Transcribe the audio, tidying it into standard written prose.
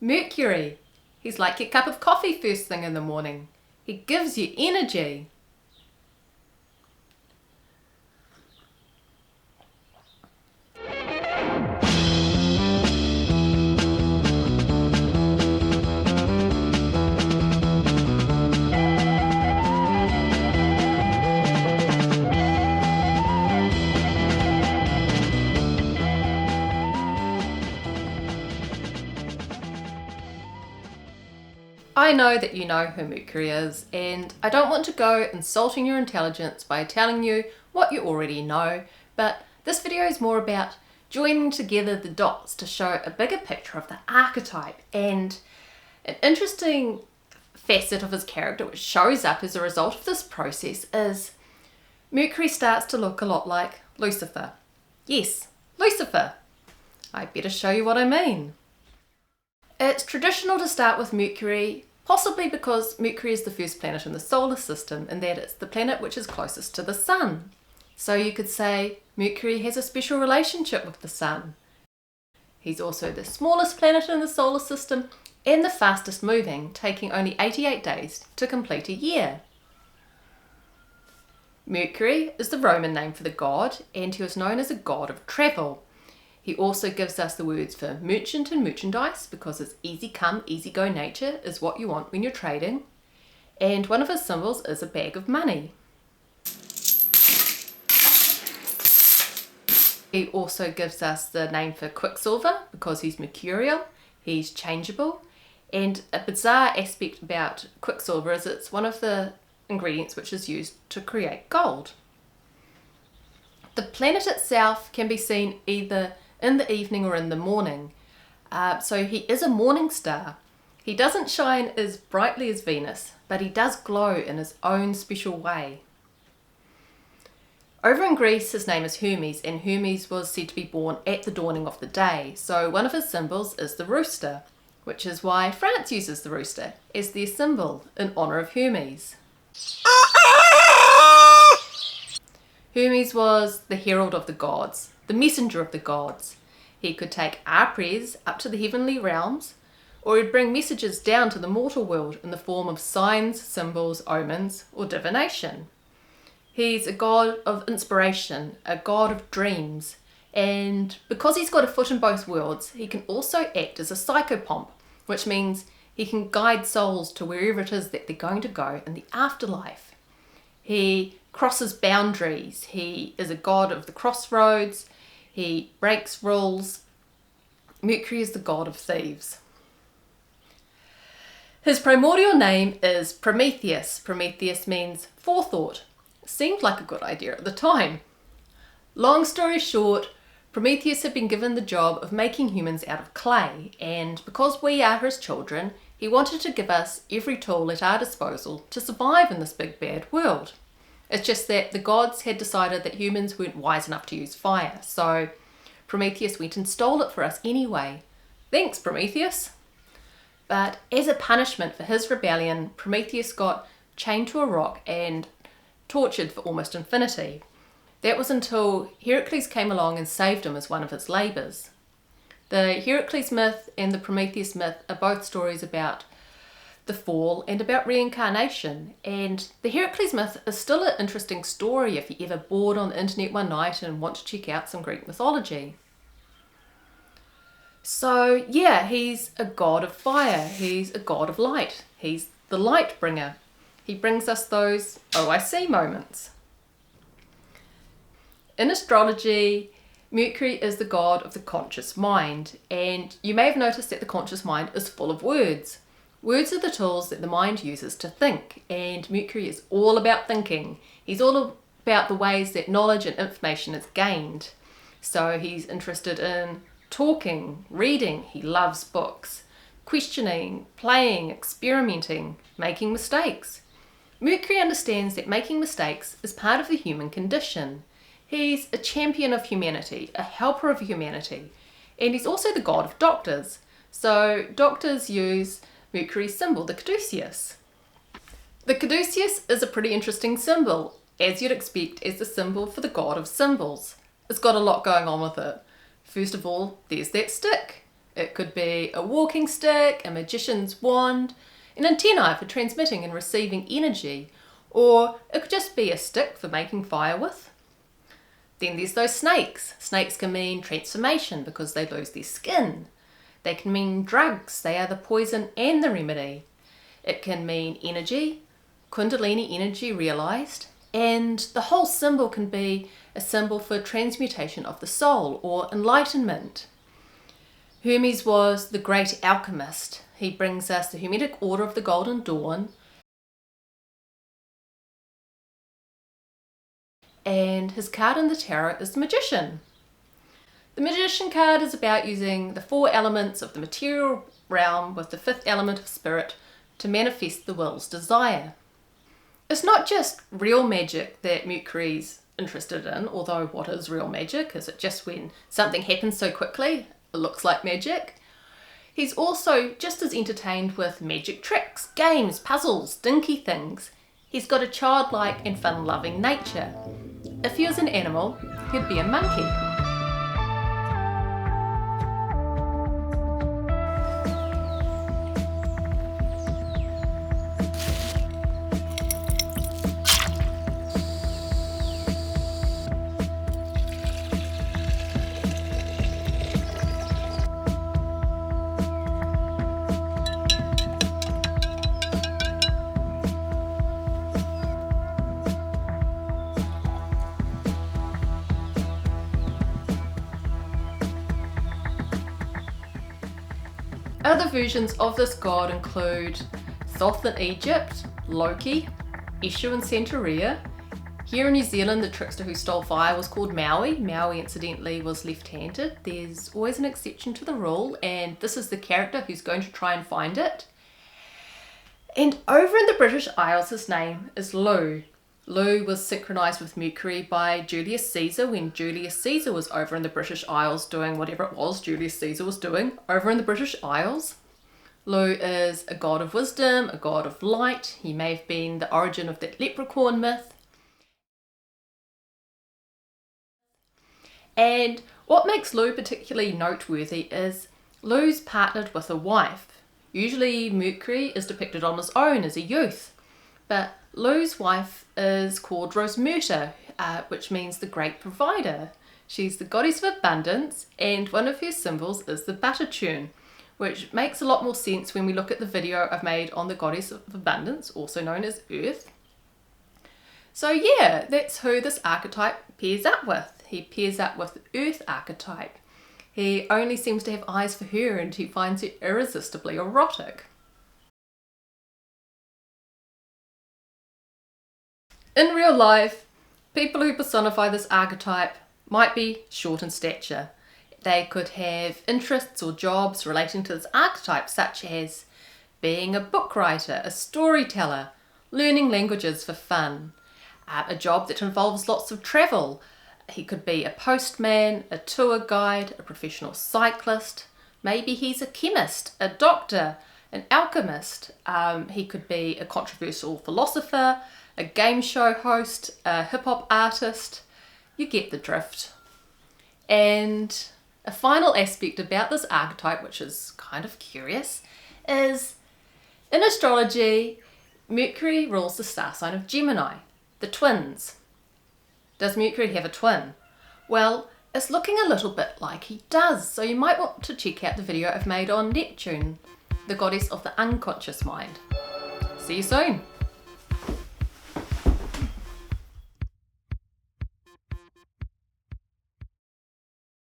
Mercury. He's like your cup of coffee first thing in the morning. He gives you energy. I know that you know who Mercury is, and I don't want to go insulting your intelligence by telling you what you already know, but this video is more about joining together the dots to show a bigger picture of the archetype. And an interesting facet of his character which shows up as a result of this process is Mercury starts to look a lot like Lucifer. Yes, Lucifer. I better show you what I mean. It's traditional to start with Mercury, possibly because Mercury is the first planet in the solar system and that it's the planet which is closest to the Sun. So you could say Mercury has a special relationship with the Sun. He's also the smallest planet in the solar system and the fastest moving, taking only 88 days to complete a year. Mercury is the Roman name for the god, and he was known as a god of travel. He also gives us the words for merchant and merchandise because his easy come, easy go nature is what you want when you're trading. And one of his symbols is a bag of money. He also gives us the name for Quicksilver because he's mercurial, he's changeable. And a bizarre aspect about Quicksilver is it's one of the ingredients which is used to create gold. The planet itself can be seen either in the evening or in the morning. So he is a morning star. He doesn't shine as brightly as Venus, but he does glow in his own special way. Over in Greece, his name is Hermes, and Hermes was said to be born at the dawning of the day. So one of his symbols is the rooster, which is why France uses the rooster as their symbol in honor of Hermes. Hermes was the herald of the gods, the messenger of the gods. He could take our prayers up to the heavenly realms, or he'd bring messages down to the mortal world in the form of signs, symbols, omens, or divination. He's a god of inspiration, a god of dreams, and because he's got a foot in both worlds, he can also act as a psychopomp, which means he can guide souls to wherever it is that they're going to go in the afterlife. He crosses boundaries. He is a god of the crossroads. He breaks rules. Mercury is the god of thieves. His primordial name is Prometheus. Prometheus means forethought. Seemed like a good idea at the time. Long story short, Prometheus had been given the job of making humans out of clay, and because we are his children, he wanted to give us every tool at our disposal to survive in this big bad world. It's just that the gods had decided that humans weren't wise enough to use fire, so Prometheus went and stole it for us anyway. Thanks, Prometheus! But as a punishment for his rebellion, Prometheus got chained to a rock and tortured for almost infinity. That was until Heracles came along and saved him as one of his labours. The Heracles myth and the Prometheus myth are both stories about the fall and about reincarnation, and the Heracles myth is still an interesting story if you're ever bored on the internet one night and want to check out some Greek mythology. So yeah, he's a god of fire, he's a god of light, he's the light bringer. He brings us those "oh I see" moments. In astrology, Mercury is the god of the conscious mind, and you may have noticed that the conscious mind is full of words. Words are the tools that the mind uses to think, and Mercury is all about thinking. He's all about the ways that knowledge and information is gained. So he's interested in talking, reading, he loves books, questioning, playing, experimenting, making mistakes. Mercury understands that making mistakes is part of the human condition. He's a champion of humanity, a helper of humanity, and he's also the god of doctors. So doctors use Mercury's symbol, the caduceus. The caduceus is a pretty interesting symbol, as you'd expect as the symbol for the god of symbols. It's got a lot going on with it. First of all, there's that stick. It could be a walking stick, a magician's wand, an antennae for transmitting and receiving energy, or it could just be a stick for making fire with. Then there's those snakes. Snakes can mean transformation because they lose their skin. They can mean drugs. They are the poison and the remedy. It can mean energy, Kundalini energy realized, and the whole symbol can be a symbol for transmutation of the soul or enlightenment. Hermes was the great alchemist. He brings us the Hermetic order of the Golden Dawn, and his card in the tarot is the Magician. The Magician card is about using the 4 elements of the material realm with the 5th element of spirit to manifest the will's desire. It's not just real magic that Mercury's interested in, although what is real magic? Is it just when something happens so quickly it looks like magic? He's also just as entertained with magic tricks, games, puzzles, dinky things. He's got a childlike and fun-loving nature. If he was an animal, he'd be a monkey. Other versions of this god include Thoth in Egypt, Loki, Eshu in Santería. Here in New Zealand, the trickster who stole fire was called Maui. Maui, incidentally, was left-handed. There's always an exception to the rule, and this is the character who's going to try and find it. And over in the British Isles, his name is Lu. Lu was synchronized with Mercury by Julius Caesar when Julius Caesar was over in the British Isles doing whatever it was Julius Caesar was doing over in the British Isles. Lu is a god of wisdom, a god of light. He may have been the origin of that leprechaun myth. And what makes Lu particularly noteworthy is Lu's partnered with a wife. Usually Mercury is depicted on his own as a youth, but Lu's wife is called Rosmerta, which means the great provider. She's the goddess of abundance, and one of her symbols is the butter churn, which makes a lot more sense when we look at the video I've made on the goddess of abundance, also known as Earth. So yeah, that's who this archetype pairs up with. He pairs up with the Earth archetype. He only seems to have eyes for her, and he finds her irresistibly erotic. In real life, people who personify this archetype might be short in stature. They could have interests or jobs relating to this archetype, such as being a book writer, a storyteller, learning languages for fun, a job that involves lots of travel. He could be a postman, a tour guide, a professional cyclist. Maybe he's a chemist, a doctor, an alchemist. He could be a controversial philosopher, a game show host, a hip-hop artist. You get the drift. And a final aspect about this archetype, which is kind of curious, is in astrology, Mercury rules the star sign of Gemini, the twins. Does Mercury have a twin? Well, it's looking a little bit like he does, so you might want to check out the video I've made on Neptune, the goddess of the unconscious mind. See you soon!